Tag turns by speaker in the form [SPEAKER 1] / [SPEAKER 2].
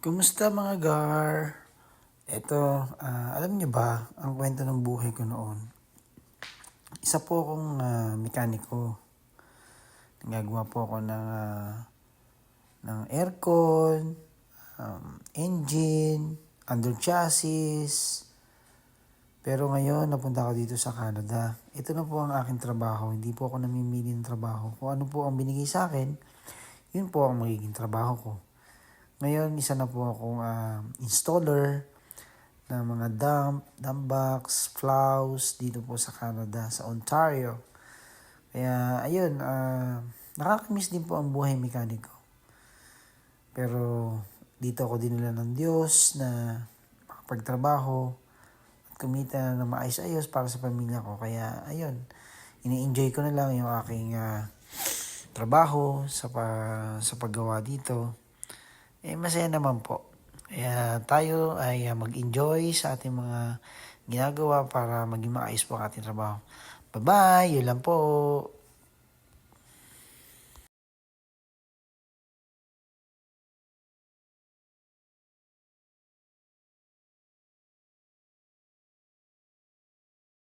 [SPEAKER 1] Kumusta mga gar? Eto, alam niyo ba, ang kwento ng buhay ko noon. Isa po akong mekaniko. Nagagawa po ako ng aircon, engine, under chassis. Pero ngayon, napunta ako dito sa Canada. Ito na po ang aking trabaho. Hindi po ako namimili ng trabaho. Kung ano po ang binigay sa akin, yun po ang magiging trabaho ko. Ngayon, isa na po akong installer ng mga dump box, flaws dito po sa Canada, sa Ontario. Kaya, ayun, nakakamiss din po ang buhay mekaniko. Pero, dito ako dinala ng Diyos na makapagtrabaho at kumita na maayos-ayos para sa pamilya ko. Kaya, ayun, ini-enjoy ko na lang yung aking trabaho sa paggawa dito. Masaya naman po. Kaya tayo ay mag-enjoy sa ating mga ginagawa para maging maayos po ang ating trabaho. Bye-bye! Yun lang po.